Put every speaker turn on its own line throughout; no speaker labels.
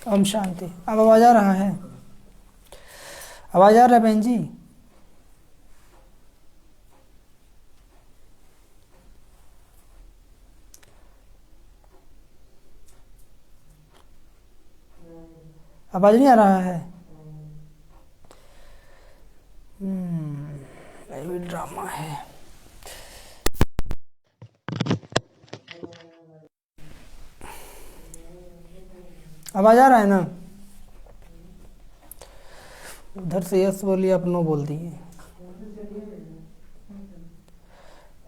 ओम शांति। अब आवाज आ रहा है? आवाज आ रहा है बहन जी? आवाज नहीं आ रहा है? ड्रामा है। आवाज आ रहा है ना? उधर से यस बोलिए, आप नो बोल दिए।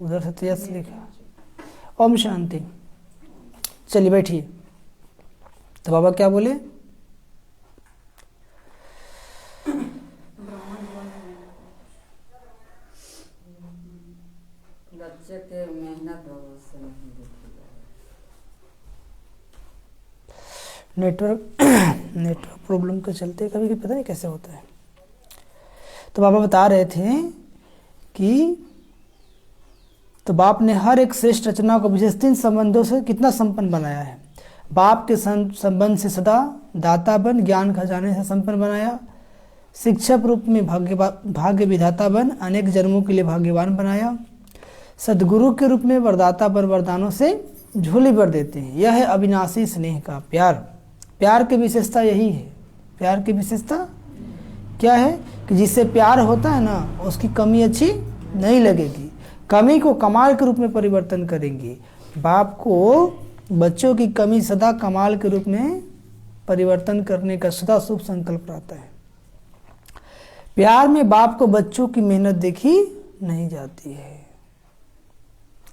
उधर से तो यस लिखा। ओम शांति। चलिए बैठिए। तो बाबा क्या बोले?
बच्चे के मेहनत भविष्य नहीं देखी जाए।
नेटवर्क प्रॉब्लम के चलते कभी कभी पता नहीं कैसे होता है। तो बाबा बता रहे थे कि तो बाप ने हर एक श्रेष्ठ रचना को विशेष 3 संबंधों से कितना संपन्न बनाया है। बाप के संबंध से सदा दाता बन, ज्ञान खजाने से संपन्न बनाया। शिक्षक रूप में भाग्य विधाता बन, अनेक जन्मों के लिए भाग्यवान बनाया। सदगुरु के रूप में वरदाता पर वरदानों से झोली भर देते हैं। यह है अविनाशी स्नेह का प्यार। प्यार की विशेषता यही है। प्यार की विशेषता क्या है? कि जिससे प्यार होता है ना, उसकी कमी अच्छी नहीं लगेगी, कमी को कमाल के रूप में परिवर्तन करेंगे। बाप को बच्चों की कमी सदा कमाल के रूप में परिवर्तन करने का सदा शुभ संकल्प रहता है। प्यार में बाप को बच्चों की मेहनत देखी नहीं जाती है।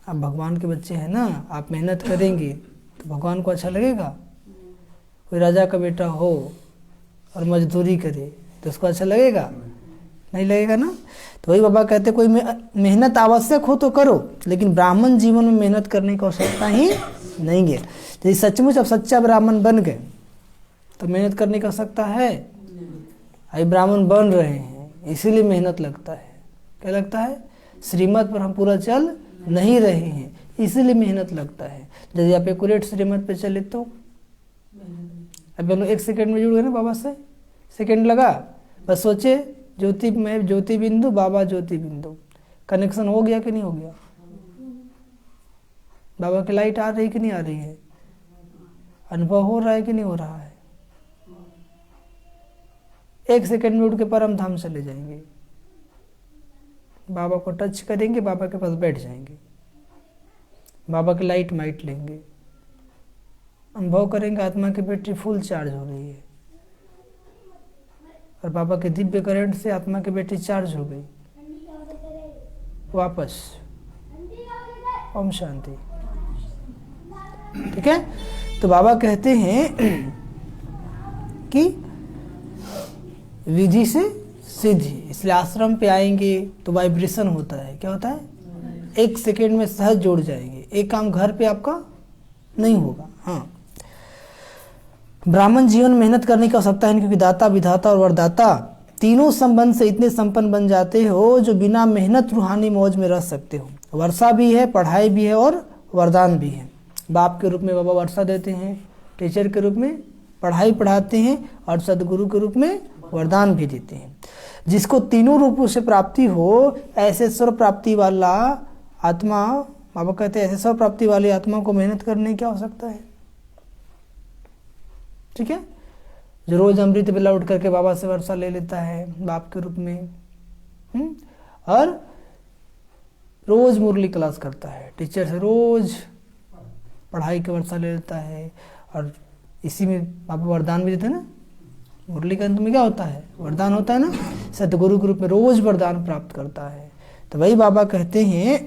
आप भगवान के बच्चे हैं ना, आप मेहनत करेंगे तो भगवान को अच्छा लगेगा? कोई राजा का बेटा हो और मजदूरी करे तो उसको अच्छा लगेगा? नहीं लगेगा ना। तो वही बाबा कहते कोई मेहनत आवश्यक हो तो करो, लेकिन ब्राह्मण जीवन में मेहनत करने की आवश्यकता ही नहीं है। यदि सचमुच अब सच्चा ब्राह्मण बन गए तो मेहनत करने की आवश्यकता है? अभी ब्राह्मण बन रहे हैं इसीलिए मेहनत लगता है। क्या लगता है? श्रीमत पर हम पूरा चल नहीं रहे हैं इसीलिए मेहनत लगता है। यदि आप एक्यूरेट श्रीमत पे चले तो अभी हम लोग 1 सेकंड में जुड़ गए ना बाबा से। सेकंड लगा, बस सोचे ज्योति में ज्योति बिंदु, बाबा ज्योति बिंदु, कनेक्शन हो गया कि नहीं हो गया? बाबा की लाइट आ रही कि नहीं आ रही है? अनुभव हो रहा है कि नहीं हो रहा है? 1 सेकंड में उठ के परम धाम चले जाएंगे, बाबा को टच करेंगे, बाबा के पास बैठ जाएंगे, बाबा की लाइट माइट लेंगे, अनुभव करेंगे आत्मा की बैटरी फुल चार्ज हो रही है और बाबा के दिव्य करंट से आत्मा की बैटरी चार्ज हो गई वापस। ओम शांति। ठीक है। तो बाबा कहते हैं कि विधि से सिद्धि, इसलिए आश्रम पे आएंगे तो वाइब्रेशन होता है। क्या होता है? 1 सेकेंड में सहज जोड़ जाएंगे। एक काम घर पे आपका नहीं होगा। हाँ, ब्राह्मण जीवन मेहनत करने की आवश्यकता है, क्योंकि दाता विधाता और वरदाता तीनों संबंध से इतने संपन्न बन जाते हो जो बिना मेहनत रूहानी मौज में रह सकते हो। वर्षा भी है, पढ़ाई भी है और वरदान भी है। बाप के रूप में बाबा वर्षा देते हैं, टीचर के रूप में पढ़ाई पढ़ाते हैं और सदगुरु के रूप में वरदान भी देते हैं। जिसको तीनों रूपों से प्राप्ति हो, ऐसे स्वर प्राप्ति वाला आत्मा, बाबा कहते हैं ऐसे स्वर प्राप्ति वाली आत्मा को मेहनत करने की आवश्यकता है। ठीक है। जो रोज अमृत बेला उठ करके बाबा से वर्षा ले लेता है बाप के रूप में, और रोज मुरली क्लास करता है, टीचर से रोज पढ़ाई की वर्षा ले लेता है, और इसी में बाबा वरदान भी देते हैं ना। मुरली के अंत में क्या होता है? वरदान होता है ना। सतगुरु के रूप में रोज वरदान प्राप्त करता है। तो वही बाबा कहते हैं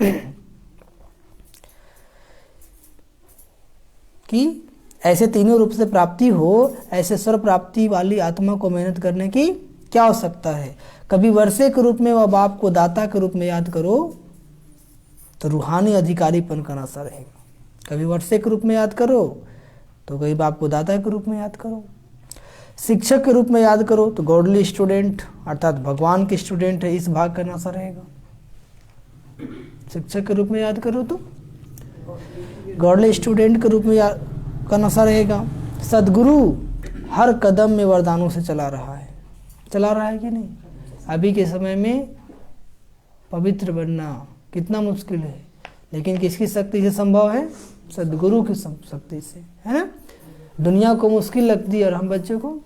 कि ऐसे तीनों रूप से प्राप्ति हो, ऐसे स्वर प्राप्ति वाली आत्मा को मेहनत करने की क्या आवश्यकता है? कभी वर्षे के रूप में व बाप को दाता के रूप में याद करो तो रूहानी अधिकारीपन का नशा रहेगा। कभी वर्षे के रूप में याद करो तो कभी बाप को दाता के रूप में याद करो। शिक्षक के रूप में याद करो तो गॉडली स्टूडेंट अर्थात भगवान के स्टूडेंट है, इस भाग का नशा रहेगा। शिक्षक के रूप में याद करो तो गॉडली स्टूडेंट के रूप में का नशा रहेगा। सदगुरु हर कदम में वरदानों से चला रहा है कि नहीं? अभी के समय में पवित्र बनना कितना मुश्किल है, लेकिन किसकी शक्ति से संभव है? सदगुरु की शक्ति से, है ना? दुनिया को मुश्किल लगती है और हम बच्चों को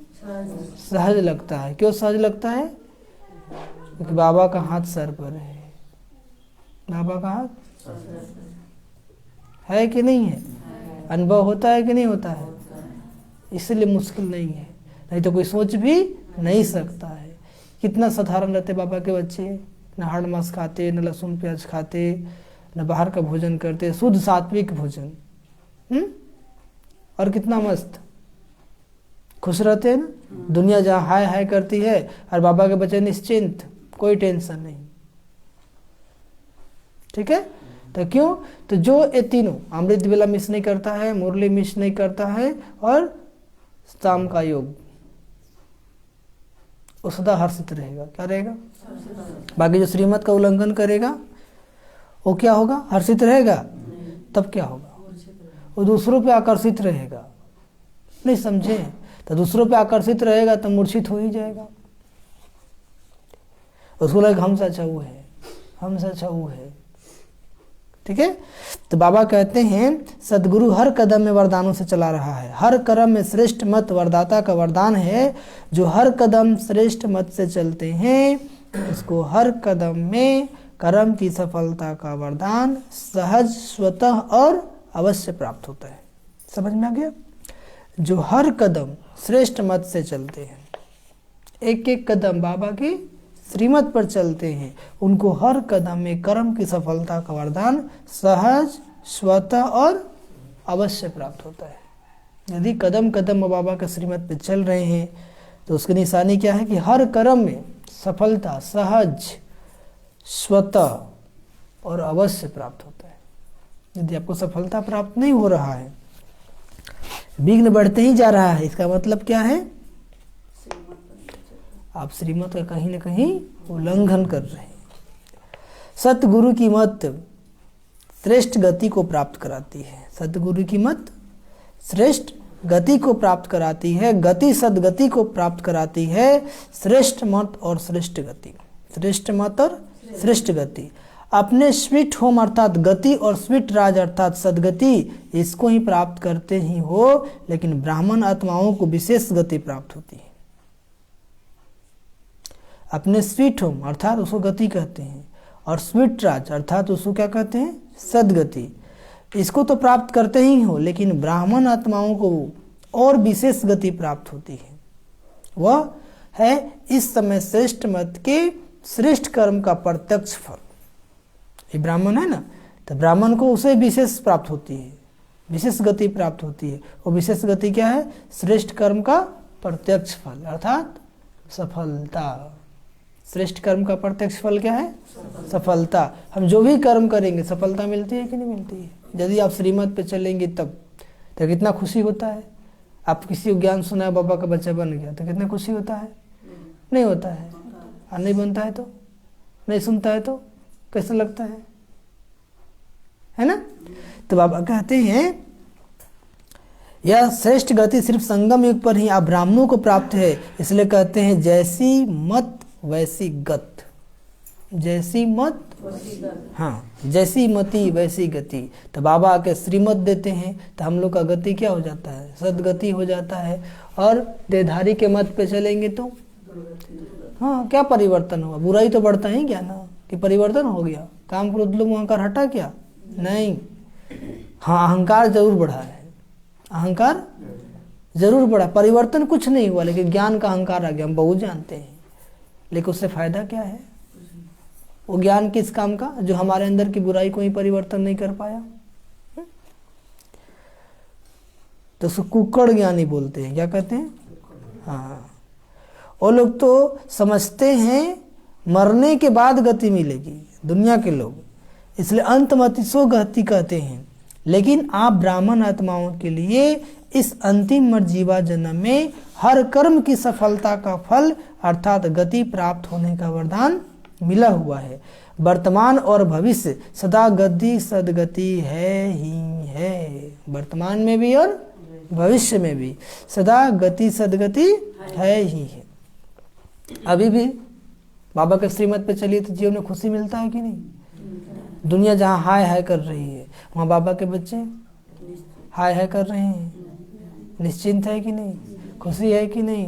सहज लगता है। क्यों सहज लगता है? क्योंकि बाबा का हाथ सर पर है। बाबा का हाथ है कि नहीं है? अनुभव होता है कि नहीं होता है? इसलिए मुश्किल नहीं है, नहीं तो कोई सोच भी नहीं सकता है। कितना साधारण रहते बाबा के बच्चे, न हाड़ मांस खाते, न लहसुन प्याज खाते, न बाहर का भोजन करते, शुद्ध सात्विक भोजन। और कितना मस्त खुश रहते हैं ना। दुनिया जहाँ हाय हाय करती है और बाबा के बच्चे निश्चिंत, कोई टेंशन नहीं। ठीक है? तो क्यों? तो जो ये तीनों अमृत वेला मिस नहीं करता है, मुरली मिस नहीं करता है, और शाम का योग, वो सदा हर्षित रहेगा। क्या रहेगा? बाकी जो श्रीमत का उल्लंघन करेगा वो क्या होगा? हर्षित रहेगा। तब क्या होगा? वो दूसरों पे आकर्षित रहेगा। नहीं समझे? तो दूसरों पे आकर्षित रहेगा तो मूर्छित हो ही जाएगा। उसको लगे हमसे अच्छा वो है, हमसे अच्छा वो है। ठीक है? तो बाबा कहते हैं सदगुरु हर कदम में वरदानों से चला रहा है। हर कर्म में श्रेष्ठ मत वरदाता का वरदान है। जो हर कदम श्रेष्ठ मत से चलते हैं उसको हर कदम में कर्म की सफलता का वरदान सहज, स्वतः और अवश्य प्राप्त होता है। समझ में आ गया? जो हर कदम श्रेष्ठ मत से चलते हैं, एक एक कदम बाबा की श्रीमत पर चलते हैं, उनको हर कदम में कर्म की सफलता का वरदान सहज, स्वतः और अवश्य प्राप्त होता है। यदि कदम कदम बाबा के श्रीमत पर चल रहे हैं तो उसकी निशानी क्या है? कि हर कर्म में सफलता सहज, स्वतः और अवश्य प्राप्त होता है। यदि आपको सफलता प्राप्त नहीं हो रहा है, विघ्न बढ़ते ही जा रहा है, इसका मतलब क्या है? आप श्रीमत का कहीं न कहीं उल्लंघन कर रहे हैं। सतगुरु की मत श्रेष्ठ गति को प्राप्त कराती है। सतगुरु की मत श्रेष्ठ गति को प्राप्त कराती है। गति सदगति को प्राप्त कराती है। श्रेष्ठ मत और श्रेष्ठ गति, श्रेष्ठ मत और श्रेष्ठ गति, अपने स्वीट होम अर्थात गति और स्वीट राज अर्थात सदगति, इसको ही प्राप्त करते ही हो। लेकिन ब्राह्मण आत्माओं को विशेष गति प्राप्त होती है। अपने स्वीट होम अर्थात उसको गति कहते हैं, और स्वीट राज अर्थात उसको क्या कहते हैं? सदगति। इसको तो प्राप्त करते ही हो, लेकिन ब्राह्मण आत्माओं को और विशेष गति प्राप्त होती है। वह है इस समय श्रेष्ठ मत के श्रेष्ठ कर्म का प्रत्यक्ष फल। ये ब्राह्मण है ना, तो ब्राह्मण को उसे विशेष प्राप्त होती है, विशेष गति प्राप्त होती है। वो विशेष गति क्या है? श्रेष्ठ कर्म का प्रत्यक्ष फल अर्थात सफलता। श्रेष्ठ कर्म का प्रत्यक्ष फल क्या है? सफलता। हम जो भी कर्म करेंगे सफलता मिलती है कि नहीं मिलती है? यदि आप श्रीमत पे चलेंगे तब तो कितना खुशी होता है। आप किसी को ज्ञान सुनाए, बाबा का बच्चा बन गया, तो कितना खुशी होता है? नहीं होता है। और नहीं बनता है तो, नहीं सुनता है तो कैसा लगता है ना? तो बाबा कहते हैं यह श्रेष्ठ गति सिर्फ संगम युग पर ही आप ब्राह्मणों को प्राप्त है। इसलिए कहते हैं जैसी मत वैसी गत, जैसी मत, हाँ, जैसी मति वैसी गति। तो बाबा आके श्रीमत देते हैं तो हम लोग का गति क्या हो जाता है? सदगति हो जाता है। और देहधारी के मत पे चलेंगे तो हाँ, क्या परिवर्तन हुआ? बुराई तो बढ़ता ही क्या ना, कि परिवर्तन हो गया? काम क्रोध लोग अहंकार हटा क्या? नहीं। हाँ, अहंकार जरूर बढ़ा है, अहंकार जरूर बढ़ा, परिवर्तन कुछ नहीं हुआ, लेकिन ज्ञान का अहंकार आ गया। हम बहुत जानते हैं, लेकिन उससे फायदा क्या है? वो ज्ञान किस काम का? जो हमारे अंदर की बुराई को ही परिवर्तन नहीं कर पाया। तो उसको कुकड़ ज्ञानी बोलते हैं। क्या कहते हैं? हाँ, वो लोग तो समझते हैं मरने के बाद गति मिलेगी, दुनिया के लोग, इसलिए अंतमति सो गति कहते हैं। लेकिन आप ब्राह्मण आत्माओं के लिए इस अंतिम मर्जीवा जन्म में हर कर्म की सफलता का फल अर्थात गति प्राप्त होने का वरदान मिला हुआ है। वर्तमान और भविष्य सदा गति सदगति है ही है, वर्तमान में भी और भविष्य में भी सदा गति सदगति है ही है। अभी भी बाबा के श्रीमत पे चलिए तो जीवन में खुशी मिलता है कि नहीं? दुनिया जहाँ हाय हाय कर रही है वहाँ बाबा के बच्चे हाय हाय कर रहे हैं। निश्चिंत है कि नहीं? खुशी है कि नहीं?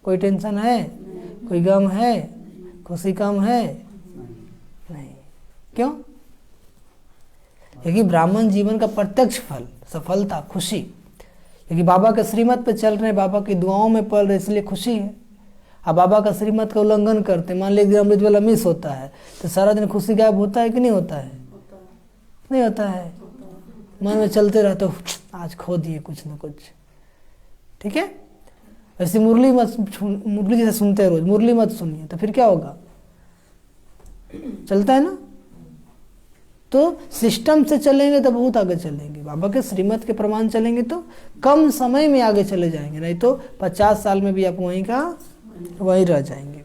कोई टेंशन है? कोई गम है? खुशी कम है? नहीं। क्यों? क्योंकि ब्राह्मण जीवन का प्रत्यक्ष फल सफलता खुशी, क्योंकि बाबा के श्रीमत पे चल रहे हैं, बाबा की दुआओं में पल रहे, इसलिए खुशी है। अब बाबा का श्रीमत का उल्लंघन करते, मान लीजिए अमृत वाला मिस होता है तो सारा दिन खुशी गायब होता है कि नहीं होता है? नहीं होता है। मन में चलते रहते हो, आज खो दिए कुछ ना कुछ। ठीक है, वैसे मुरली मत, मुरली जैसे सुनते हैं रोज, मुरली मत सुनिए तो फिर क्या होगा? चलता है ना। तो सिस्टम से चलेंगे तो बहुत आगे चलेंगे, बाबा के श्रीमत के प्रमाण चलेंगे तो कम समय में आगे चले जाएंगे, नहीं तो 50 साल में भी आप वहीं का वहीं रह जाएंगे।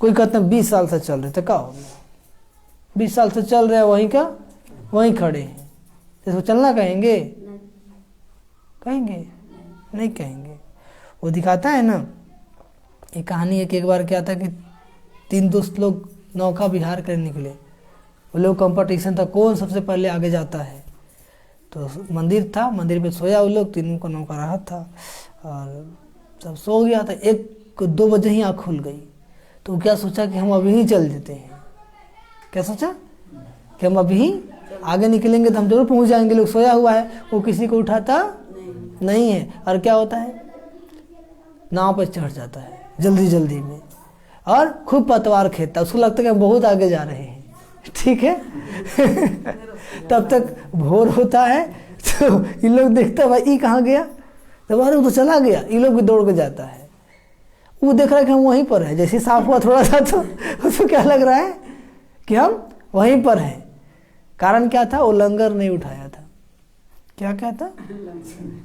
कोई कहते हैं 20 साल से चल रहे, तो क्या हो गया? 20 साल से चल रहे हैं वहीं का वहीं खड़े हैं, इसको चलना कहेंगे? कहेंगे? नहीं कहेंगे। वो दिखाता है ना, ये कहानी है कि एक बार क्या था कि 3 दोस्त लोग नौका विहार करने निकले। वो लोग कंपटीशन था कौन सबसे पहले आगे जाता है। तो मंदिर था, मंदिर पे सोया वो लोग, तीनों का नौका रहा था और सब सो गया था। 1-2 बजे ही आँख खुल गई तो क्या सोचा कि हम अभी ही चल देते हैं। क्या सोचा कि हम अभी ही आगे निकलेंगे तो हम जरूर पहुंच जाएंगे। लोग सोया हुआ है, वो किसी को उठाता नहीं है। और क्या होता है, नाव पर चढ़ जाता है जल्दी जल्दी में और खूब पतवार खेलता है। उसको लगता है कि हम बहुत आगे जा रहे हैं। ठीक है तब तक भोर होता है तो ये लोग देखता है भाई ये कहाँ गया, तो अरे वो तो चला गया। ये लोग भी दौड़ के जाता है, वो देख रहा है कि हम वहीं पर हैं। जैसे साफ हुआ थोड़ा सा तो उसको क्या लग रहा है कि हम वहीं पर हैं। कारण क्या था, वो लंगर नहीं उठाया था। क्या क्या था,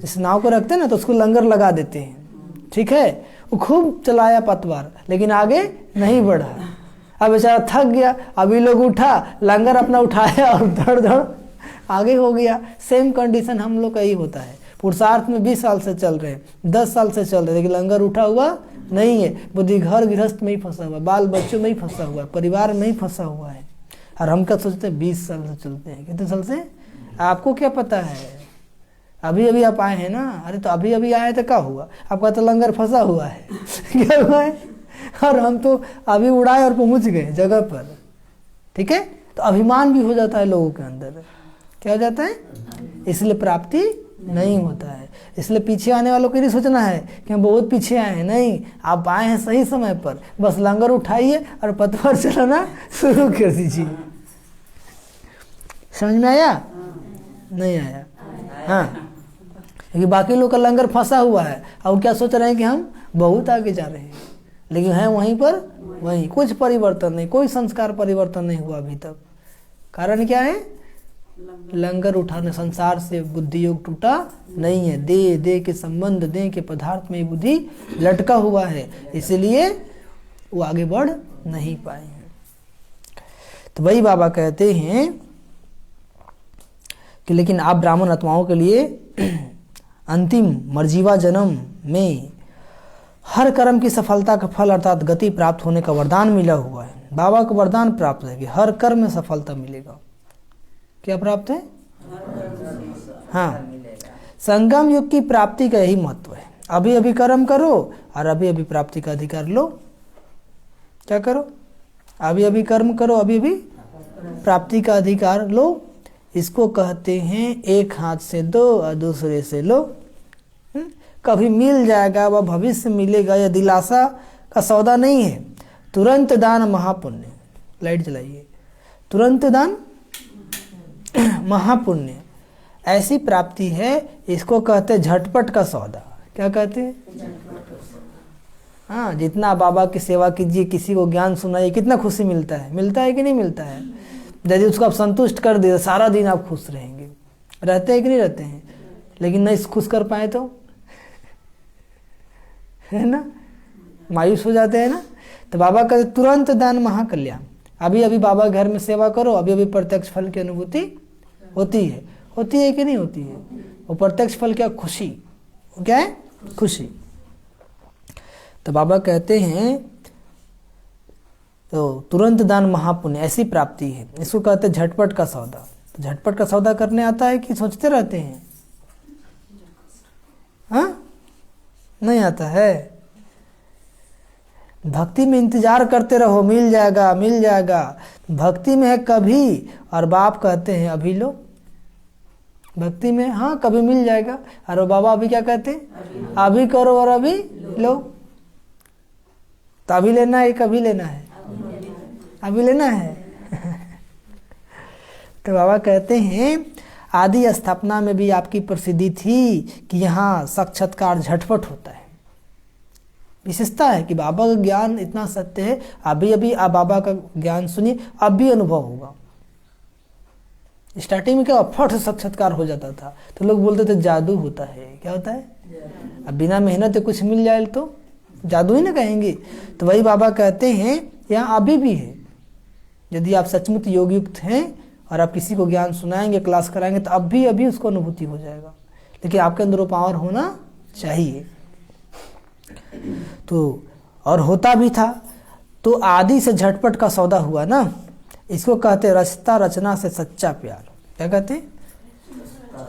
इस नाव को रखते हैं ना तो उसको लंगर लगा देते हैं। ठीक है, वो खूब चलाया पतवार लेकिन आगे नहीं बढ़ा। अब बेचारा थक गया, अभी लोग उठा, लंगर अपना उठाया और धड़ धड़ आगे हो गया। सेम कंडीशन हम लोग का ही होता है। पुरुषार्थ में 20 साल से चल रहे हैं, 10 साल से चल रहे हैं, लेकिन लंगर उठा हुआ नहीं है। बुद्धि घर गृहस्थ में ही फंसा हुआ, बाल बच्चों में ही फंसा हुआ है, परिवार में ही फंसा हुआ है। और हम क्या सोचते हैं 20 साल से चलते हैं। कितने साल से? आपको क्या पता है, अभी अभी आप आए हैं ना। अरे तो अभी अभी आए तो क्या हुआ, आपका तो लंगर फंसा हुआ है क्या हुआ है, और हम तो अभी उड़ाए और पहुंच गए जगह पर। ठीक है, तो अभिमान भी हो जाता है लोगों के अंदर। क्या हो जाता है, इसलिए प्राप्ति नहीं होता है। इसलिए पीछे आने वालों को नहीं सोचना है कि हम बहुत पीछे आए हैं। नहीं, आप आए हैं सही समय पर, बस लंगर उठाइए और पतवार चलाना शुरू कर दीजिए। समझ में आया? नहीं आया? हाँ, क्योंकि बाकी लोग का लंगर फंसा हुआ है और वो क्या सोच रहे हैं कि हम बहुत आगे जा रहे हैं, लेकिन हैं वहीं पर वहीं। कुछ परिवर्तन नहीं, कोई संस्कार परिवर्तन नहीं हुआ अभी तक। कारण क्या है, लंगर उठाने संसार से बुद्धि योग टूटा नहीं है। दे दे के संबंध, दे के पदार्थ में बुद्धि लटका हुआ है, इसलिए वो आगे बढ़ नहीं पाए हैं। तो वही बाबा कहते हैं कि लेकिन आप ब्राह्मण आत्माओं के लिए अंतिम मर्जीवा जन्म में हर कर्म की सफलता का फल अर्थात गति प्राप्त होने का वरदान मिला हुआ है। बाबा को वरदान प्राप्त है कि हर कर्म में सफलता मिलेगा। क्या प्राप्त है? हाँ, संगम युग की प्राप्ति का यही महत्व है। अभी अभी कर्म करो और अभी अभी प्राप्ति का अधिकार लो। क्या करो? अभी अभी कर्म करो, अभी अभी प्राप्ति का अधिकार लो। इसको कहते हैं एक हाथ से दो और दूसरे से लो। कभी मिल जाएगा, वह भविष्य मिलेगा, यह दिलासा का सौदा नहीं है। तुरंत दान महापुण्य। लाइट जलाइए। तुरंत दान महापुण्य, ऐसी प्राप्ति है, इसको कहते हैं झटपट का सौदा। क्या कहते हैं? हाँ, जितना बाबा की सेवा कीजिए, किसी को ज्ञान सुनाइए, कितना खुशी मिलता है। मिलता है कि नहीं मिलता है? यदि उसको आप संतुष्ट कर दिए, सारा दिन आप खुश रहेंगे। रहते हैं कि नहीं रहते हैं? लेकिन नहीं खुश कर पाए तो है ना, मायूस हो जाते हैं ना। तो बाबा कहते तुरंत दान महाकल्याण। अभी अभी बाबा घर में सेवा करो, अभी अभी प्रत्यक्ष फल की अनुभूति होती है। होती है कि नहीं होती है? वो प्रत्यक्ष फल क्या? खुशी। वो क्या है? खुशी। तो बाबा कहते हैं तो तुरंत दान महापुण्य ऐसी प्राप्ति है। इसको कहते हैं झटपट का सौदा। तो झटपट का सौदा करने आता है कि सोचते रहते हैं? हाँ, नहीं आता है। भक्ति में इंतजार करते रहो, मिल जाएगा मिल जाएगा। भक्ति में है कभी, और बाप कहते हैं अभी लो। भक्ति में हाँ कभी मिल जाएगा, और बाबा अभी क्या कहते हैं? अभी करो और अभी लो। तो अभी लेना है, कभी लेना है? अभी लेना है। तो बाबा कहते हैं आदि स्थापना में भी आपकी प्रसिद्धि थी कि यहाँ साक्षात्कार झटपट होता है। विशेषता है कि बाबा का ज्ञान इतना सत्य है। अभी अभी आप बाबा का ज्ञान सुनिए, अब भी अनुभव होगा। स्टार्टिंग में क्या फट से साक्षात्कार हो जाता था, तो लोग बोलते थे जादू होता है। क्या होता है? अब बिना मेहनत के कुछ मिल जाए तो जादू ही ना कहेंगे। तो वही बाबा कहते हैं यहाँ अभी भी है। यदि आप सचमुच योग युक्त हैं और आप किसी को ज्ञान सुनाएंगे, क्लास कराएंगे, तो अब भी अभी उसको अनुभूति हो जाएगा। लेकिन आपके अंदर वो पावर होना चाहिए। तो और होता भी था। तो आदि से झटपट का सौदा हुआ ना, इसको कहते रचता रचना से सच्चा प्यार। क्या कहते हैं?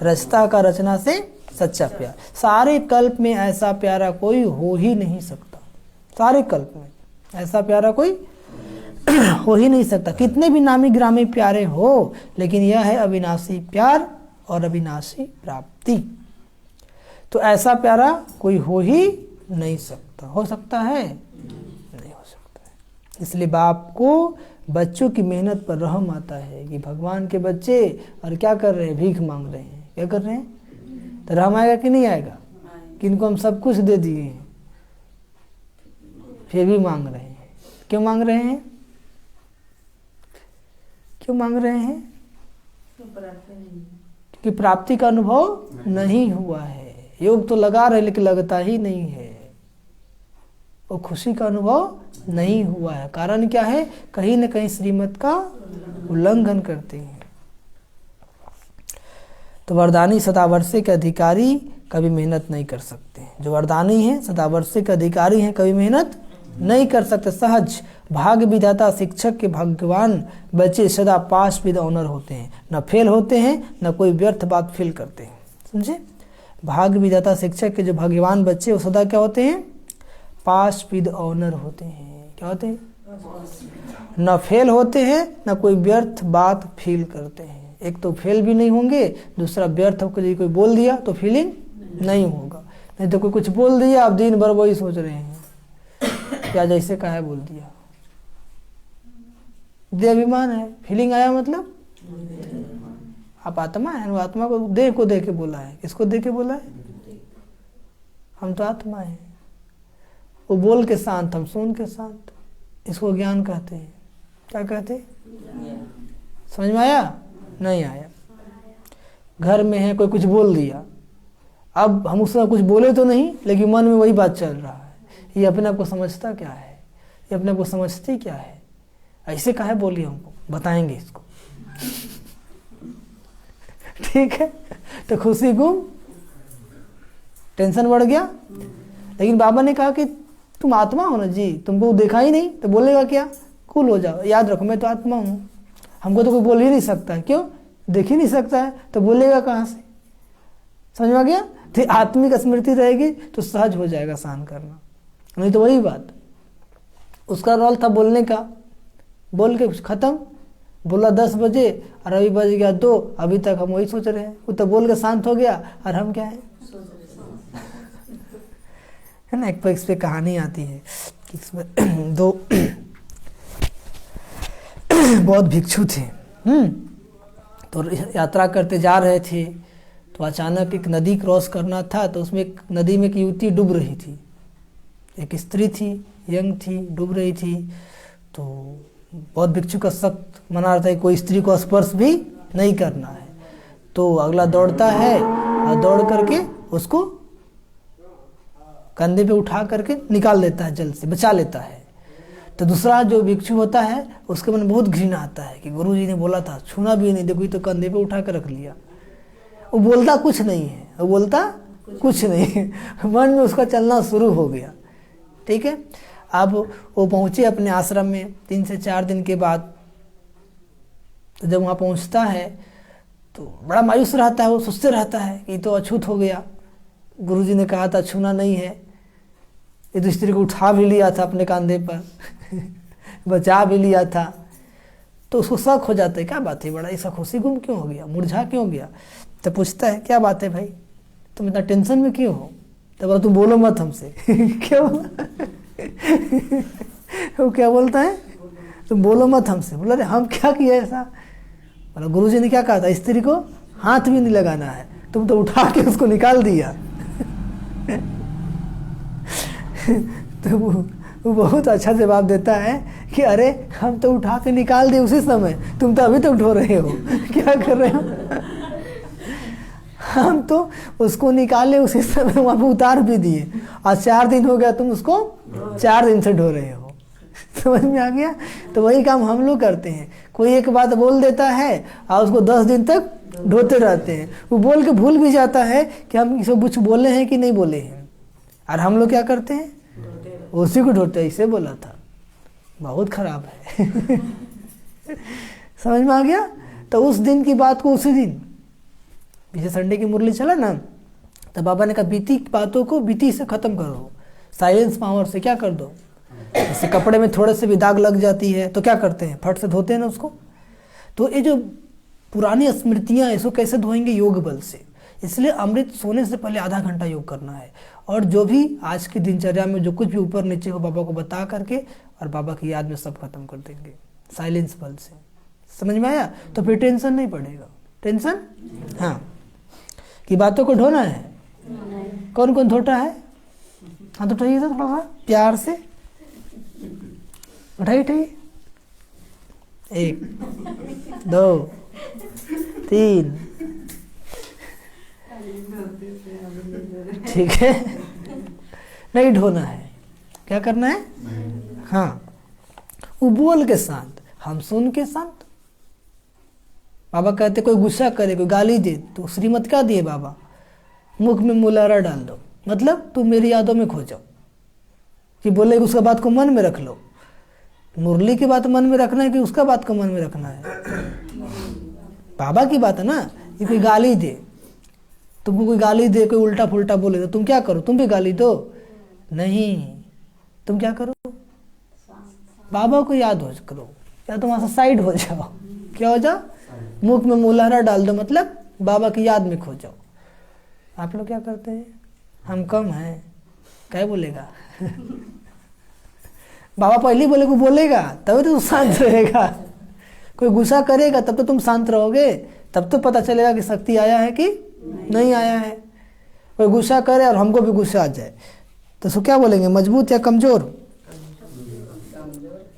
रचता का रचना से सच्चा प्यार। सारे कल्प में ऐसा प्यारा कोई हो ही नहीं सकता। सारे कल्प में ऐसा प्यारा कोई हो ही नहीं सकता। कितने भी नामी ग्रामी प्यारे हो, लेकिन यह है अविनाशी प्यार और अविनाशी प्राप्ति। तो ऐसा प्यारा कोई हो ही नहीं सकता। हो सकता है? नहीं हो सकता है। इसलिए बाप को बच्चों की मेहनत पर रहम आता है कि भगवान के बच्चे और क्या कर रहे हैं? भीख मांग रहे हैं। क्या कर रहे हैं? तो रहम आएगा कि नहीं आएगा? कि इनको हम सब कुछ दे दिए हैं, फिर भी मांग रहे हैं। क्यों मांग रहे हैं? क्यों मांग रहे हैं? क्योंकि प्राप्ति का अनुभव नहीं हुआ है। योग तो लगा रहे लेकिन लगता ही नहीं है। वो खुशी का अनुभव नहीं हुआ है। कारण क्या है? कहीं न कहीं श्रीमत का उल्लंघन करते हैं। तो वरदानी सदावर्षे के अधिकारी कभी मेहनत नहीं कर सकते। जो वरदानी है सदावर्षे के अधिकारी हैं, कभी मेहनत नहीं कर सकते। सहज भाग्य विधाता शिक्षक के भाग्यवान बच्चे सदा पास विद ऑनर होते हैं। न फेल होते हैं, न कोई व्यर्थ बात फील करते हैं। समझे? भाग्य विधाता शिक्षक के जो भाग्यवान बच्चे वो सदा क्या होते हैं? पास विद ऑनर होते हैं। क्या होते हैं? न फेल होते हैं, न कोई व्यर्थ बात फील करते हैं। एक तो फेल भी नहीं होंगे, दूसरा व्यर्थ होकर कोई बोल दिया तो फीलिंग नहीं होगा। नहीं तो कोई कुछ बोल दिया, आप दिन भर वही सोच रहे हैं क्या जैसे कहा है बोल दिया। देह अभिमान है, फीलिंग आया मतलब आप आत्मा है। वो आत्मा को देह के बोला है। किसको दे के बोला है? हम तो आत्मा है। वो बोल के शांत, हम सुन के शांत। इसको ज्ञान कहते हैं। क्या कहते हैं? समझ में आया? नहीं आया? घर में है, कोई कुछ बोल दिया, अब हम उसका कुछ बोले तो नहीं, लेकिन मन में वही बात चल रहा है। ये अपने आप को समझता क्या है? ये अपने आप को समझती क्या है? ऐसे काहे बोली हमको? बताएंगे इसको। ठीक है? तो खुशी गुम, टेंशन बढ़ गया। लेकिन बाबा ने कहा कि तुम आत्मा हो ना जी, तुमको देखा ही नहीं तो बोलेगा क्या? कूल हो जाओ, याद रखो मैं तो आत्मा हूँ। हमको तो कोई बोल ही नहीं सकता है। क्यों? देख ही नहीं सकता है तो बोलेगा कहाँ से? समझ में आ गया? तो आत्मिक स्मृति रहेगी तो सहज हो जाएगा सहन करना। नहीं तो वही बात, उसका रोल था बोलने का, बोल के खत्म। बोला 10 बजे और अभी बज गया 2, अभी तक हम वही सोच रहे हैं। वो तो बोल के शांत हो गया और हम क्या है? है ना? एक पर इस पे कहानी आती है। इसमें 2 बहुत भिक्षु थे। तो यात्रा करते जा रहे थे, तो अचानक एक नदी क्रॉस करना था। तो उसमें एक नदी में एक युवती डूब रही थी। एक स्त्री थी, यंग थी, डूब रही थी। तो बहुत भिक्षु का सख्त मना रहता है कोई स्त्री को स्पर्श भी नहीं करना है। तो अगला दौड़ता है और दौड़ करके उसको कंधे पे उठा करके निकाल देता है, जल से बचा लेता है। तो दूसरा जो भिक्षु होता है उसके मन में बहुत घृणा आता है कि गुरुजी ने बोला था छूना भी नहीं, देखो ये तो कंधे पे उठा कर रख लिया। वो बोलता कुछ नहीं है, वो बोलता कुछ नहीं है, मन में उसका चलना शुरू हो गया। ठीक है, अब वो पहुंचे अपने आश्रम में 3 से 4 दिन के बाद। तो जब वहाँ पहुँचता है तो बड़ा मायूस रहता है, वो सोचते रहता है कि तो अछूत हो गया, गुरुजी ने कहा था छूना नहीं है, ये तो स्त्री को उठा भी लिया था अपने कंधे पर बचा भी लिया था। तो उसको शक हो जाता है, क्या बात है, बड़ा ऐसा खुशी गुम क्यों हो गया, मुरझा क्यों गया। तो पूछता है क्या बात है भाई, तुम इतना टेंशन में क्यों हो। तो बोला तुम बोलो मत हमसे क्यों वो क्या बोलता है, तुम बोलो मत हमसे। बोला अरे हम क्या किया ऐसा। बोला गुरुजी ने क्या कहा था, स्त्री को हाथ भी नहीं लगाना है, तुम तो उठा के उसको निकाल दिया तो वो बहुत अच्छा जवाब देता है कि अरे हम तो उठा के निकाल दिए उसी समय, तुम तो अभी तक ढो रहे हो क्या कर रहे हो हम तो उसको निकाले उसी समय, वहाँ पे उतार भी दिए, और 4 दिन हो गया तुम उसको 4 दिन से ढो रहे हो। समझ में आ गया। तो वही काम हम लोग करते हैं, कोई एक बात बोल देता है और उसको 10 दिन तक ढोते रहते हैं, वो बोल के भूल भी जाता है कि हम इसे कुछ बोले हैं कि नहीं बोले हैं, और हम लोग क्या करते हैं उसी को ढोते। इसे बोला था, बहुत खराब है समझ में आ गया। तो उस दिन की बात को उसी दिन, पीछे संडे की मुरली चला ना, तो बाबा ने कहा बीती बातों को बीती से खत्म करो, साइलेंस पावर से क्या कर दो। जैसे कपड़े में थोड़े से भी दाग लग जाती है तो क्या करते हैं, फट से धोते हैं ना उसको। तो ये जो पुरानी स्मृतियां इसको कैसे धोएंगे, योग बल से। इसलिए अमृत सोने से पहले आधा घंटा योग करना है, और जो भी आज की दिनचर्या में जो कुछ भी ऊपर नीचे हो बाबा को बता करके, और बाबा की याद में सब खत्म कर देंगे साइलेंस बल से। समझ में आया। तो फिर टेंशन नहीं पड़ेगा। टेंशन हाँ कि बातों को ढोना है। कौन कौन धोता है, हाँ तो उठाइए थोड़ा सा प्यार से, उठाइए उठाइए, 1 2 3 ठीक है। नहीं ढोना है, क्या करना है, हाँ वो बोल के शांत, हम सुन के शांत। बाबा कहते कोई गुस्सा करे, कोई गाली दे तो श्रीमत क्या दिए बाबा, मुख में मुलारा डाल दो, मतलब तुम मेरी यादों में खो जाओ। कि बोले कि उसका बात को मन में रख लो, मुरली की बात मन में रखना है कि उसका बात को मन में रखना है, बाबा की बात है ना। ये कोई गाली दे, तुमको कोई गाली दे, कोई उल्टा फुल्टा बोले तो तुम क्या करो, तुम भी गाली दो, नहीं तुम क्या करो, बाबा को याद हो करो, या तुम वहां से साइड हो जाओ। क्या हो जाओ, मुख में मुलारा डाल दो, मतलब बाबा की याद में खो जाओ। आप लोग क्या करते हैं, हम कम हैं, क्या बोलेगा बाबा पहले बोले को बोलेगा तभी तो शांत रहेगा। कोई गुस्सा करेगा तब तो तुम शांत रहोगे, तब तो पता चलेगा कि शक्ति आया है कि नहीं आया है। कोई गुस्सा करे और हमको भी गुस्सा आ जाए तो सो क्या बोलेंगे, मजबूत या कमजोर।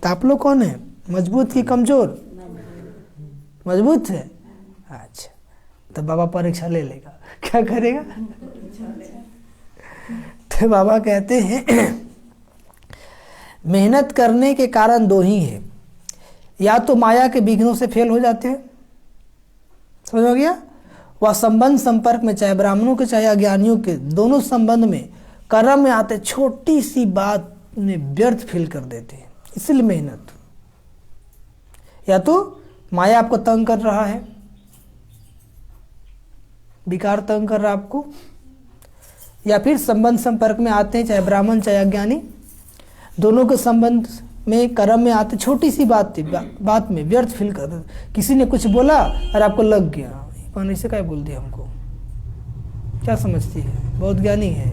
तो आप लोग कौन है, मजबूत की कमजोर, मजबूत है। अच्छा तो बाबा परीक्षा ले लेगा, क्या करेगा। तो बाबा कहते हैं मेहनत करने के कारण 2 ही है, या तो माया के विघ्नों से फेल हो जाते हैं, समझ हो गया, वह संबंध संपर्क में चाहे ब्राह्मणों के चाहे अज्ञानियों के, दोनों संबंध में कर्म में आते छोटी सी बात में व्यर्थ फील कर देते हैं। इसलिए मेहनत, या तो माया आपको तंग कर रहा है, विकार तंग कर रहा है आपको, या फिर संबंध संपर्क में आते हैं चाहे ब्राह्मण चाहे अज्ञानी, दोनों के संबंध में कर्म में आते छोटी सी बात में व्यर्थ फील कर, किसी ने कुछ बोला और आपको लग गया, पानी से क्या बोल दिया हमको, क्या समझती है, बहुत ज्ञानी है,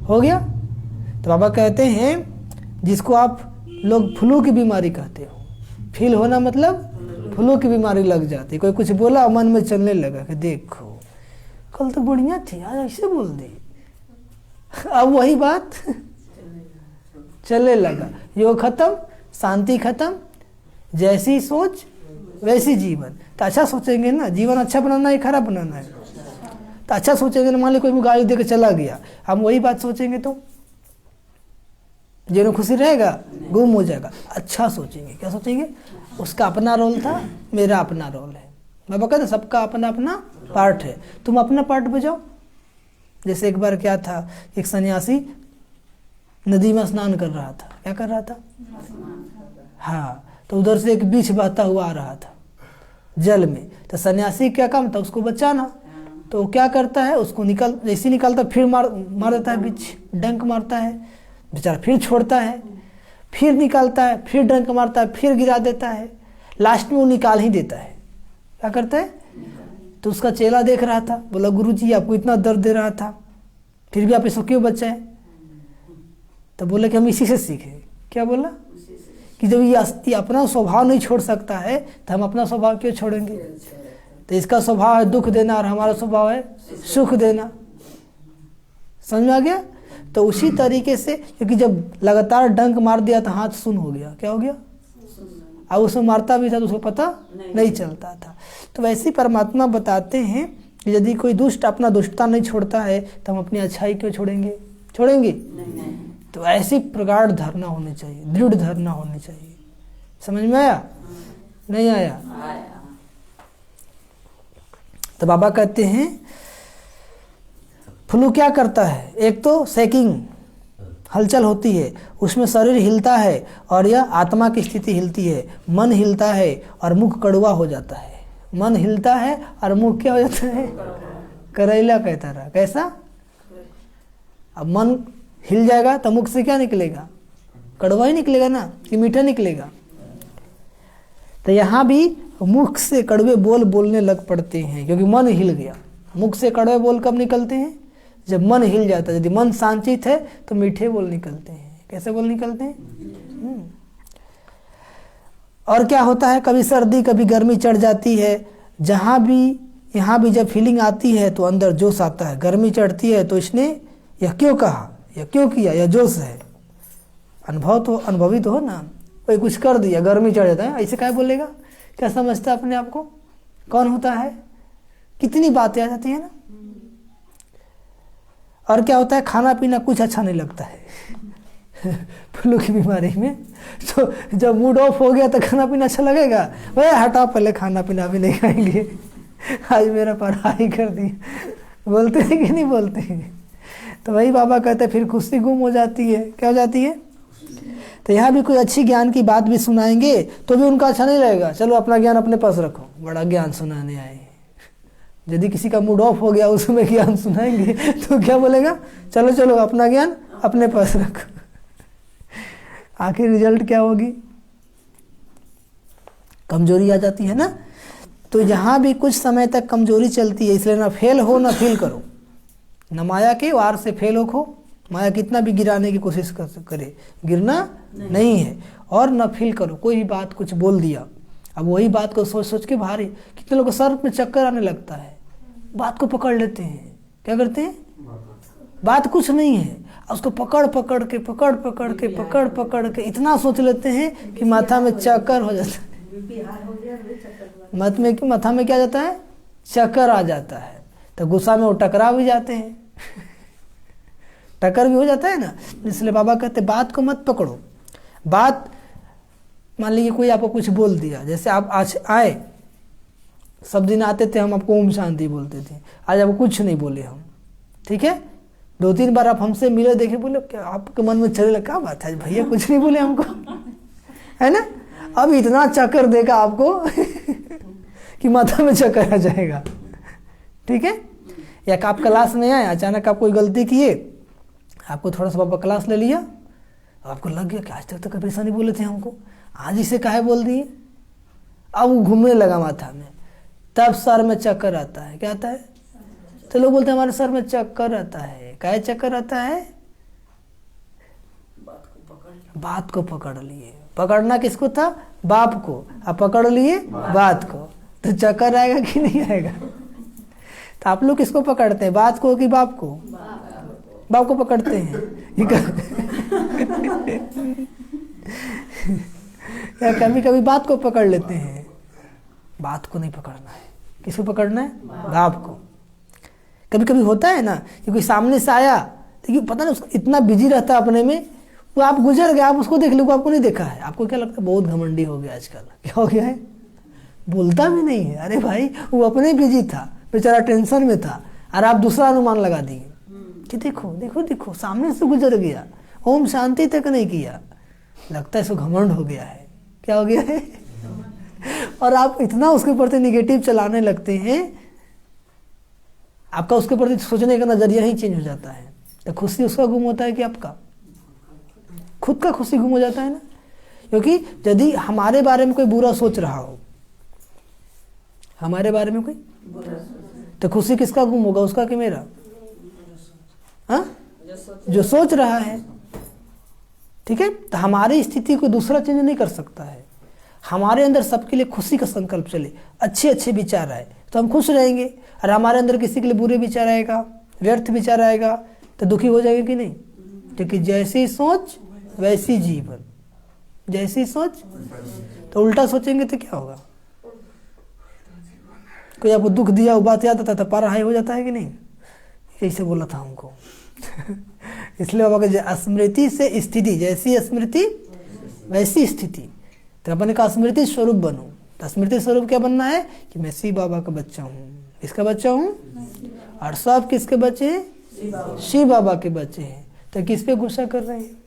हो गया। तो बाबा कहते हैं जिसको आप लोग फ्लू की बीमारी कहते हो, फील होना मतलब फ्लू की बीमारी लग जाती, कोई कुछ बोला मन में चलने लगा कि देखो कल तो बढ़िया थी आज ऐसे बोल दी, अब वही बात चलने लगा, योग खत्म, शांति खत्म, जैसी सोच वैसी जीवन। तो अच्छा सोचेंगे ना, जीवन अच्छा बनाना है खराब बनाना है, तो अच्छा सोचेंगे ना। मान ली कोई गाली देकर चला गया, हम वही बात सोचेंगे तो जीवन खुशी रहेगा, गुम हो जाएगा। अच्छा सोचेंगे, क्या सोचेंगे, उसका अपना रोल था, मेरा अपना रोल है, बाबा कहते सबका अपना अपना पार्ट है, तुम अपना पार्ट बजाओ। जैसे एक बार क्या था, एक सन्यासी नदी में स्नान कर रहा था। क्या कर रहा था? हाँ, तो उधर से एक बीछ बहता हुआ आ रहा था जल में। तो सन्यासी क्या काम था? उसको बचाना। तो क्या करता है, उसको जैसे निकालता फिर मार देता है, बीच डंक मारता है, बेचारा फिर छोड़ता है, फिर निकालता है, फिर डंक मारता है, फिर गिरा देता है, लास्ट में वो निकाल ही देता है। क्या करता है? तो उसका चेला देख रहा था, बोला गुरुजी आपको इतना दर्द दे रहा था, फिर भी आप इसको क्यों बचाए? तो बोले कि हम इसी से सीखे। क्या बोला? कि जब ये अपना स्वभाव नहीं छोड़ सकता है तो हम अपना स्वभाव क्यों छोड़ेंगे? तो इसका स्वभाव है दुख देना और हमारा स्वभाव है सुख देना। समझ में आ गया? तो उसी तरीके से, क्योंकि जब लगातार डंक मार दिया तो हाथ सुन हो गया। क्या हो गया? अब उसमें मारता भी था तो उसको पता नहीं चलता था। तो वैसे ही परमात्मा बताते हैं कि यदि कोई दुष्ट अपना दुष्टता नहीं छोड़ता है तो हम अपनी अच्छाई क्यों छोड़ेंगे?
नहीं।
तो ऐसी प्रगाढ़ धारणा होनी चाहिए, दृढ़ धारणा होनी चाहिए। समझ में आया? नहीं आया? तो बाबा कहते हैं फ्लू क्या करता है? एक तो शेकिंग, हलचल होती है, उसमें शरीर हिलता है और यह आत्मा की स्थिति हिलती है, मन हिलता है और मुख कड़वा हो जाता है। मन हिलता है और मुख क्या हो जाता है? करेला कहता रहा। कैसा? अब मन हिल जाएगा तो मुख से क्या निकलेगा? कड़वा ही निकलेगा ना, कि मीठा निकलेगा? तो यहाँ भी मुख से कड़वे बोल बोलने लग पड़ते हैं, क्योंकि मन हिल गया। मुख से कड़वे बोल कब निकलते हैं? जब मन हिल जाता है। यदि मन शांतित है तो मीठे बोल निकलते हैं। कैसे बोल निकलते हैं? और क्या होता है, कभी सर्दी कभी गर्मी चढ़ जाती है। जहाँ भी यहाँ भी जब फीलिंग आती है तो अंदर जोश आता है। गर्मी चढ़ती है तो इसने यह क्यों कहा, यह क्यों किया, यह जोश है। अनुभव तो अनुभवी तो हो ना, कोई कुछ कर दिया गर्मी चढ़ जाता है, ऐसे क्या बोलेगा? क्या समझता है अपने आप को? कौन होता है? कितनी बातें आ जाती है ना। और क्या होता है, खाना पीना कुछ अच्छा नहीं लगता है फ्लू की बीमारी में। तो जब मूड ऑफ हो गया तो खाना पीना अच्छा लगेगा? भाई हटा, पहले खाना पीना भी नहीं खाएंगे, आज मेरा पढ़ाई कर दी, बोलते हैं कि नहीं बोलते हैं? तो वही बाबा कहते हैं फिर खुशी गुम हो जाती है। क्या हो जाती है? तो यहाँ भी कोई अच्छी ज्ञान की बात भी सुनाएंगे तो भी उनका अच्छा नहीं लगेगा। चलो अपना ज्ञान अपने पास रखो, बड़ा ज्ञान सुनाने आए। यदि किसी का मूड ऑफ हो गया उसमें ज्ञान सुनाएंगे तो क्या बोलेगा? चलो चलो अपना ज्ञान अपने पास रखो। आखिर रिजल्ट क्या होगी? कमजोरी आ जाती है ना। तो यहाँ भी कुछ समय तक कमजोरी चलती है, इसलिए ना फेल हो ना फील करो। न माया के वार से फेल हो खो। माया कितना भी गिराने की कोशिश करे, गिरना नहीं है। और न फील करो, कोई भी बात कुछ बोल दिया, अब वही बात को सोच सोच के भारी, कितने लोगों को सर में चक्कर आने लगता है, बात को पकड़ लेते हैं। क्या करते हैं? बात कुछ नहीं है, उसको पकड़ पकड़ के इतना सोच लेते हैं कि माथा में चक्कर हो जाता है। माथा में क्या जाता है? चक्कर आ जाता है। तो गुस्सा में वो टकरा भी जाते हैं टक्कर भी हो जाता है ना। इसलिए बाबा कहते बात को मत पकड़ो। बात, मान लीजिए कोई आपको कुछ बोल दिया, जैसे आप आज आए, सब दिन आते थे हम आपको ओम शांति बोलते थे, आज आपको कुछ नहीं बोले हम, ठीक है? 2-3 बार आप हमसे मिले, देखे, बोले क्या आपके मन में चले, क्या बात है भैया कुछ नहीं बोले हमको, है ना? अब इतना चक्कर देगा आपको कि माथा में चक्कर आ जाएगा, ठीक है? या आप क्लास में आए, अचानक आप कोई गलती किए, आपको थोड़ा सा बाबा क्लास ले लिया, आपको लग गया कि आज तक तो कभी ऐसा नहीं बोले थे हमको, आज इसे काहे बोल दिए। अब वो घूमने लगा माथा में, तब सर में चक्कर आता है। क्या आता है? तो लोग बोलते हैं हमारे सर में चक्कर आता है। काहे चक्कर आता है? बात को पकड़ लिए। पकड़ना किसको था? बाप को। अब पकड़ लिए बात को, तो चक्कर आएगा कि नहीं आएगा? तो आप लोग किसको पकड़ते हैं, बात को कि बाप को? बाप को पकड़ते हैं। या कभी कभी बात को पकड़ लेते हैं। बात को नहीं पकड़ना है। किसको पकड़ना है? बाप को। कभी कभी होता है ना कि कोई सामने से आया, देखिए पता नहीं उसको इतना बिजी रहता है अपने में, वो आप गुजर गए, आप उसको देख लो, आपको नहीं देखा है। आपको क्या लगता है? बहुत घमंडी हो गया आजकल। क्या हो गया है? बोलता भी नहीं है। अरे भाई वो अपने बिजी था, बेचारा टेंशन में था, और आप दूसरा अनुमान लगा दिए कि देखो देखो देखो सामने से गुजर गया, ओम शांति तक नहीं किया, लगता है इसको घमंड हो गया है। क्या हो गया है? और आप इतना उसके प्रति निगेटिव चलाने लगते हैं, आपका उसके प्रति सोचने का नजरिया ही चेंज हो जाता है। तो खुशी उसका गुम होता है कि आपका खुद का खुशी गुम हो जाता है ना। क्योंकि यदि हमारे बारे में कोई बुरा सोच रहा हो, हमारे बारे में कोई, तो खुशी किसका गुम होगा, उसका कि मेरा? हाँ, जो सोच रहा है। ठीक है, तो हमारी स्थिति को दूसरा चेंज नहीं कर सकता है। हमारे अंदर सबके लिए खुशी का संकल्प चले, अच्छे अच्छे विचार आए तो हम खुश रहेंगे, और हमारे अंदर किसी के लिए बुरे विचार आएगा, व्यर्थ विचार आएगा, तो दुखी हो जाएंगे कि नहीं? क्योंकि जैसी सोच वैसी जीवन, जैसी सोच। तो उल्टा सोचेंगे तो क्या होगा? कोई आपको दुख दिया, वो बात याद आता था, पारा हाई हो जाता है कि नहीं? ऐसे बोला था हमको। इसलिए बाबा के स्मृति से स्थिति, जैसी स्मृति वैसी स्थिति। तो अपने का स्मृति स्वरूप बनो। तो स्मृति स्वरूप क्या बनना है कि मैं शिव बाबा का बच्चा हूँ। किसका बच्चा हूँ? और सब किसके बच्चे हैं? शिव बाबा के बच्चे हैं। तो किस पे गुस्सा कर रहे हैं?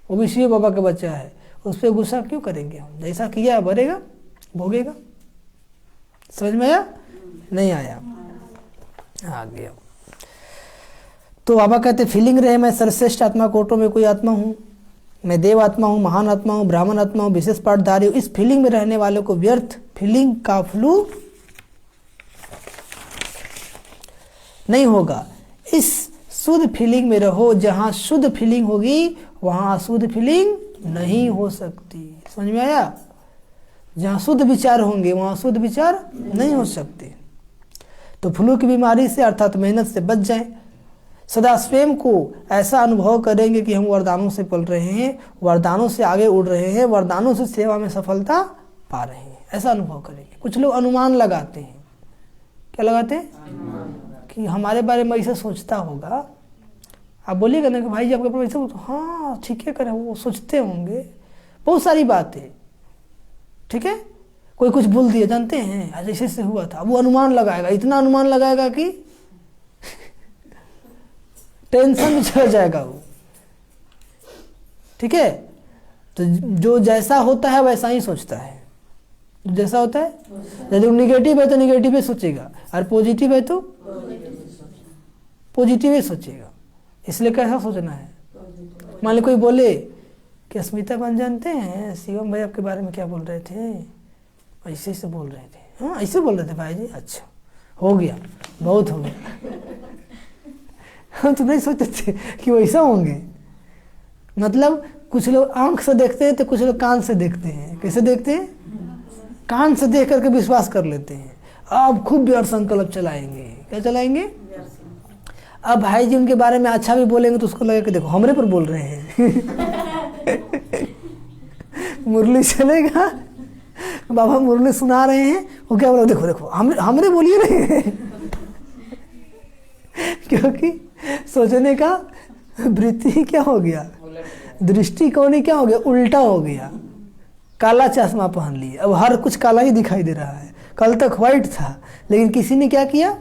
वो भी शिव बाबा का बच्चा है, उस पर गुस्सा क्यों करेंगे हम? जैसा किया भरेगा, भोगेगा। समझ में आया? नहीं आया? आ गया। तो बाबा कहते फीलिंग रहे मैं सर्वश्रेष्ठ आत्मा कोटों में कोई आत्मा हूँ, मैं देव आत्मा हूँ, महान आत्मा हूँ, ब्राह्मण आत्मा हूँ, विशेष पाठधारी हूँ। इस फीलिंग में रहने वालों को व्यर्थ फीलिंग का फ्लू नहीं होगा। इस शुद्ध फीलिंग में रहो, जहाँ शुद्ध फीलिंग होगी वहाँ अशुद्ध फीलिंग नहीं हो सकती। समझ में आया? जहाँ शुद्ध विचार होंगे वहाँ अशुद्ध विचार नहीं हो सकते। तो फ्लू की बीमारी से अर्थात मेहनत से बच जाएं। सदा स्वयं को ऐसा अनुभव करेंगे कि हम वरदानों से पल रहे हैं, वरदानों से आगे उड़ रहे हैं, वरदानों से सेवा में सफलता पा रहे हैं, ऐसा अनुभव करेंगे। कुछ लोग अनुमान लगाते हैं। क्या लगाते हैं? कि हमारे बारे में ऐसा सोचता होगा। आप बोलिएगा ना कि भाई जी आपके बारे में ऐसा, हाँ ठीक है करें, वो सोचते होंगे बहुत सारी बातें। ठीक है, कोई कुछ बोल दिया, जानते हैं आज ऐसे से हुआ था, वो अनुमान लगाएगा, इतना अनुमान लगाएगा कि टेंशन में चला जाएगा वो। ठीक है, तो जो जैसा होता है वैसा ही सोचता है। जैसा होता है, यदि निगेटिव है तो निगेटिव ही सोचेगा, और पॉजिटिव है तो पॉजिटिव ही सोचेगा। इसलिए कैसा सोचना है? मान ली कोई बोले कि अस्मिता बन जानते हैं शिवम भाई आपके बारे में क्या बोल रहे थे, ऐसे से बोल रहे थे। हाँ ऐसे बोल रहे थे भाई जी, अच्छा हो गया, बहुत हो गया। हम तो नहीं सोचते थे कि वो ऐसा होंगे। मतलब कुछ लोग आंख से देखते हैं तो कुछ लोग कान से देखते हैं। कैसे देखते हैं? कान से देख करके विश्वास कर लेते हैं। अब खूब व्यर्थ संकल्प चलाएंगे। क्या चलाएंगे? अब भाई जी उनके बारे में अच्छा भी बोलेंगे तो उसको लगेगा कि देखो हमरे पर बोल रहे हैं। मुरली चलेगा, बाबा मुरली सुना रहे हैं, वो क्या बोला, देखो देखो हमरे बोलिए रहे हैं। क्योंकि सोचने का वृत्ति क्या हो गया, दृष्टिकोण ही क्या हो गया, उल्टा हो गया। काला चश्मा पहन लिए, अब हर कुछ काला ही दिखाई दे रहा है। कल तक व्हाइट था, लेकिन किसी ने क्या किया,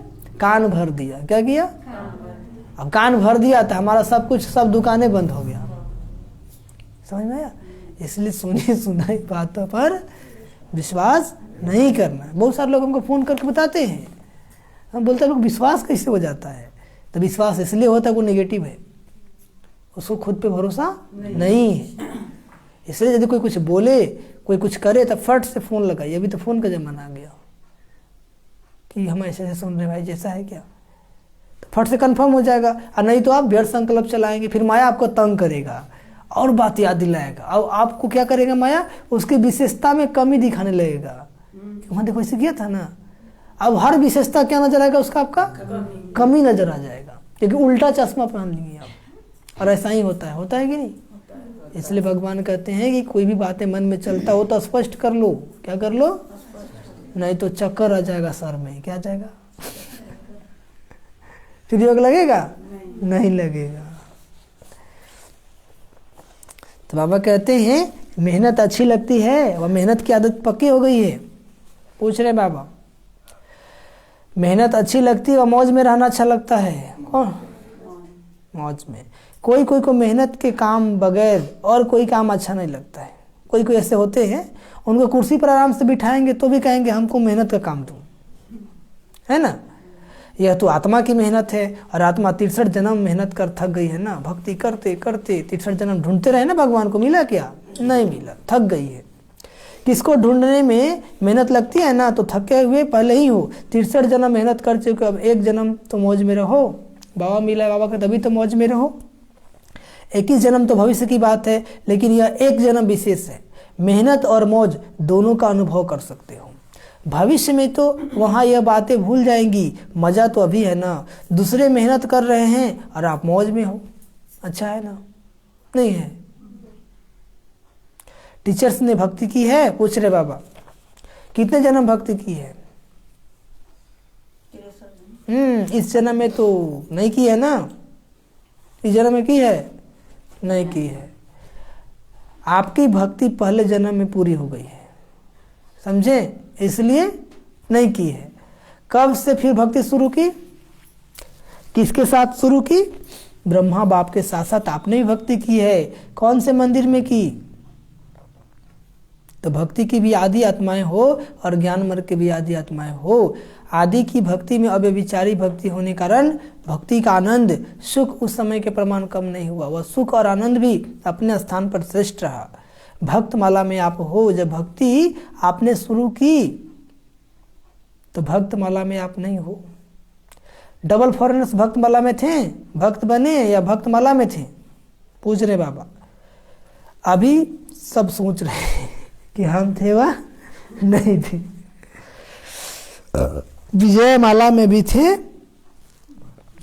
कान भर दिया। क्या किया? अब कान भर दिया तो हमारा सब कुछ, सब दुकानें बंद हो गया। समझ में आया? इसलिए सुनी सुनाई बातों पर विश्वास नहीं करना। बहुत सारे लोग हमको फोन करके बताते हैं, हम बोलते हैं लोग विश्वास कैसे हो जाता है? तो विश्वास इसलिए होता है वो नेगेटिव है, उसको खुद पे भरोसा नहीं है। इसलिए यदि कोई कुछ बोले, कोई कुछ करे तो फट से फोन लगाइए। अभी तो फोन का जमाना आ गया कि हम ऐसे ऐसे सुन रहे भाई, जैसा है क्या, तो फट से कंफर्म हो जाएगा। और नहीं तो आप व्यर्थ संकल्प चलाएंगे, फिर माया आपको तंग करेगा और बात याद दिलाएगा। और आपको क्या करेगा माया, उसकी विशेषता में कमी दिखाने लगेगा। वहाँ देखो ऐसे किया था ना, अब हर विशेषता क्या नजर आएगा उसका, आपका कमी नजर आ जाएगा, क्योंकि उल्टा चश्मा पहन लिए आप। और ऐसा ही होता है कि नहीं? इसलिए भगवान कहते हैं कि कोई भी बातें मन में चलता हो तो स्पष्ट कर लो। क्या कर लो? नहीं तो चक्कर आ जाएगा सर में। क्या आ जाएगा? फिर योग लगेगा? नहीं लगेगा। तो बाबा कहते हैं मेहनत अच्छी लगती है, वह मेहनत की आदत पक्की हो गई है? पूछ रहे बाबा। मेहनत अच्छी लगती है और मौज में रहना अच्छा लगता है? कौन? मौज में। कोई कोई को मेहनत के काम बगैर और कोई काम अच्छा नहीं लगता है। कोई कोई ऐसे होते हैं, उनको कुर्सी पर आराम से बिठाएंगे तो भी कहेंगे हमको मेहनत का काम दो, है ना। यह तो आत्मा की मेहनत है, और आत्मा 63 जन्म मेहनत कर थक गई है ना, भक्ति करते करते 63 जन्म ढूंढते रहे ना भगवान को, मिला क्या? नहीं मिला, थक गई है। किसको ढूंढने में मेहनत लगती है ना, तो थके हुए पहले ही हो। 63 जन्म मेहनत कर चुके, अब एक जन्म तो मौज में रहो। बाबा मिला है बाबा का, तभी तो मौज में रहो। 21 जन्म तो भविष्य की बात है, लेकिन यह एक जन्म विशेष है। मेहनत और मौज दोनों का अनुभव कर सकते हो। भविष्य में तो वहाँ यह बातें भूल जाएंगी, मज़ा तो अभी है ना। दूसरे मेहनत कर रहे हैं और आप मौज में हो, अच्छा है ना? नहीं है? टीचर्स ने भक्ति की है? पूछ रहे बाबा। कितने जन्म भक्ति की है? इस जन्म में तो नहीं की है ना? इस जन्म में की है? नहीं की है। आपकी भक्ति पहले जन्म में पूरी हो गई है, समझे? इसलिए नहीं की है। कब से फिर भक्ति शुरू की? किसके साथ शुरू की? ब्रह्मा बाप के साथ साथ आपने भी भक्ति की है। कौन से मंदिर में की? तो भक्ति की भी आदि आत्माएं हो और ज्ञान मार्ग की भी आदि आत्माएं हो। आदि की भक्ति में अव्यभिचारी भक्ति होने कारण भक्ति का आनंद, सुख उस समय के प्रमाण कम नहीं हुआ। वह सुख और आनंद भी अपने स्थान पर श्रेष्ठ रहा। भक्तमाला में आप हो, जब भक्ति आपने शुरू की तो भक्तमाला में आप नहीं हो। डबल फॉरेनर्स भक्तमाला में थे, भक्त बने या भक्तमाला में थे? पूछ रहे बाबा। अभी सब सोच रहे हैं कि हम थे वा नहीं थे। विजय माला में भी थे,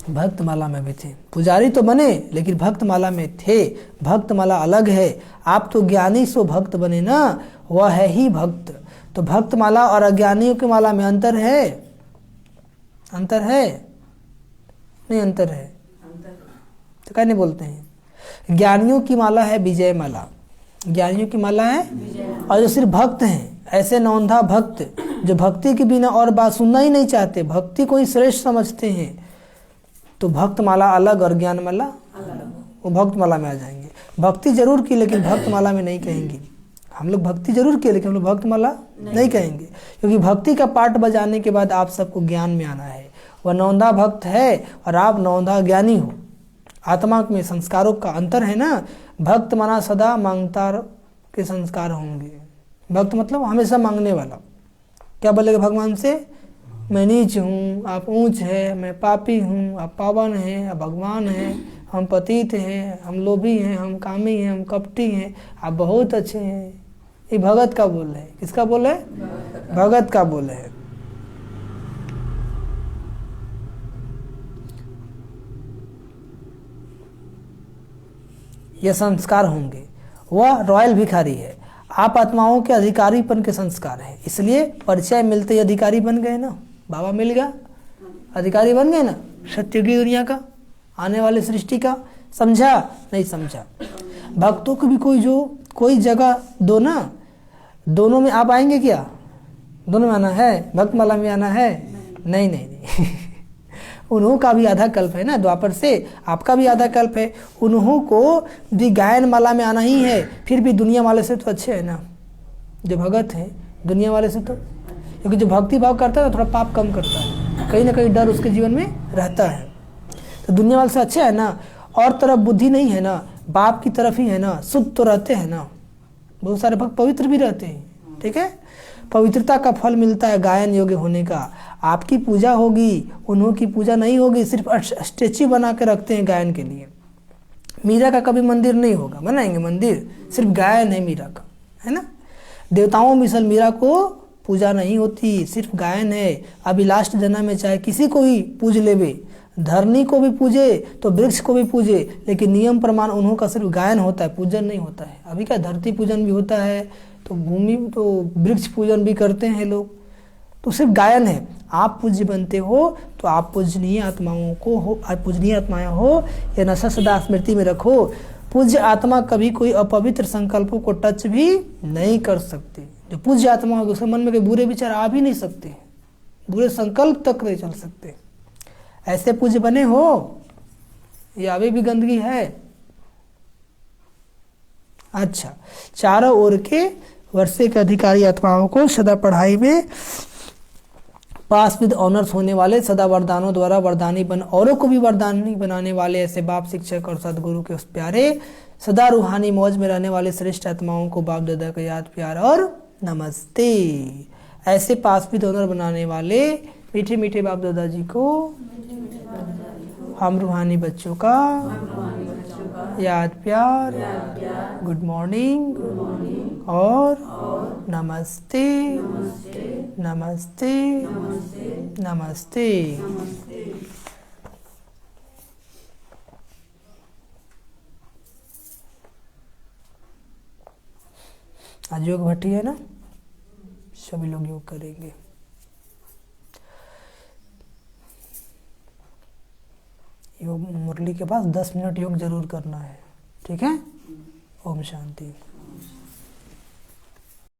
भक्तमाला में भी थे। पुजारी तो बने लेकिन भक्तमाला में थे। भक्तमाला अलग है। आप तो ज्ञानी सो भक्त बने ना, वह है ही भक्त। तो भक्तमाला और अज्ञानियों की माला में अंतर है? अंतर है? नहीं अंतर है तो क्या नहीं बोलते हैं? ज्ञानियों की माला है विजय माला, ज्ञानियों की माला है, और जो सिर्फ भक्त हैं, ऐसे नौंधा भक्त जो भक्ति के बिना और बात सुनना ही नहीं चाहते, भक्ति को ही श्रेष्ठ समझते हैं, तो भक्त माला अलग और ज्ञान माला अलग, वो भक्त माला में आ जाएंगे। भक्ति जरूर की लेकिन भक्त माला में नहीं कहेंगे। हम लोग भक्ति जरूर किए लेकिन हम लोग भक्त माला नहीं कहेंगे, क्योंकि भक्ति का पाठ बजाने के बाद आप सबको ज्ञान में आना है। वह नौंधा भक्त है और आप नौंधा ज्ञानी हो। आत्मा में संस्कारों का अंतर है ना। भक्त माना सदा मांगता के संस्कार होंगे। भक्त मतलब हमेशा मांगने वाला। क्या बोलेगा भगवान से? मैं नीच हूँ, आप ऊंच है, मैं पापी हूँ, आप पावन हैं, आप भगवान हैं, हम पतित हैं, हम लोभी हैं, हम कामी हैं, हम कपटी हैं, आप बहुत अच्छे हैं। ये भगत का बोल है। किसका बोल है? भगत का बोल है। ये संस्कार होंगे। वह रॉयल भिखारी है। आप आत्माओं के अधिकारीपन के संस्कार है, इसलिए परिचय मिलते ही अधिकारी बन गए ना। बाबा मिल गया, अधिकारी बन गए ना सत्युगी दुनिया का, आने वाले सृष्टि का। समझा? नहीं समझा? भक्तों को भी कोई जगह दो ना। दोनों में आप आएंगे क्या? दोनों में आना है? भक्तमाला में आना है? नहीं नहीं नहीं उन्हों का भी आधा कल्प है ना द्वापर से, आपका भी आधा कल्प है। उन्हों को भी गायन माला में आना ही है। फिर भी दुनिया वाले से तो अच्छे है ना जो भगत है, दुनिया वाले से तो, क्योंकि जो भक्ति भाव करता है थोड़ा पाप कम करता है, कहीं ना कहीं डर उसके जीवन में रहता है। तो दुनिया वाले से अच्छे है ना। और तरफ बुद्धि नहीं है ना, बाप की तरफ ही है ना, शुद्ध तो रहते हैं ना। बहुत सारे भक्त पवित्र भी रहते हैं, ठीक है। पवित्रता का फल मिलता है गायन योग्य होने का। आपकी पूजा होगी, उन्हों की पूजा नहीं होगी। सिर्फ स्टेच्यू बना के रखते हैं गायन के लिए। मीरा का कभी मंदिर नहीं होगा, बनाएंगे मंदिर, सिर्फ गायन है मीरा का, है ना। देवताओं मिसल मीरा को पूजा नहीं होती, सिर्फ गायन है। अभी लास्ट जन्म में चाहे किसी को भी पूज लेवे, धरनी को भी पूजे तो वृक्ष को भी पूजे, लेकिन नियम प्रमाण उन्हों का सिर्फ गायन होता है, पूजन नहीं होता है। अभी क्या धरती पूजन भी होता है, तो भूमि तो वृक्ष पूजन भी करते हैं लोग, तो सिर्फ गायन है। आप पूज्य बनते हो तो आप पूजनीय आत्माओं को हो, पूजनीय आत्माएं हो। ये नशा सदा स्मृति में रखो। पूज्य आत्मा कभी कोई अपवित्र संकल्पों को टच भी नहीं कर सकती। जो पूज्य आत्मा होगी उसके मन में कोई बुरे विचार आ भी नहीं सकते, बुरे संकल्प तक नहीं चल सकते। ऐसे पूज्य बने हो या अभी भी गंदगी है? अच्छा, चारों ओर के वर्षे के अधिकारी आत्माओं को सदा पढ़ाई में पास विद ऑनर्स होने वाले, सदा वरदानों द्वारा वरदानी बन औरों को भी वरदानी बनाने वाले ऐसे बाप, शिक्षक और सदगुरु के उस प्यारे, सदा रूहानी मौज में रहने वाले श्रेष्ठ आत्माओं को बाप दादा का याद, प्यार और नमस्ते। ऐसे पास विद ऑनर बनाने वाले मीठे मीठे बाप दादा जी को हम रूहानी बच्चों का याद, प्यार, गुड मॉर्निंग और नमस्ते नमस्ते नमस्ते। आज योग भट्टी है ना, सभी लोग योग करेंगे। योग मुरली के पास 10 मिनट योग जरूर करना है, ठीक है? ओम शांति।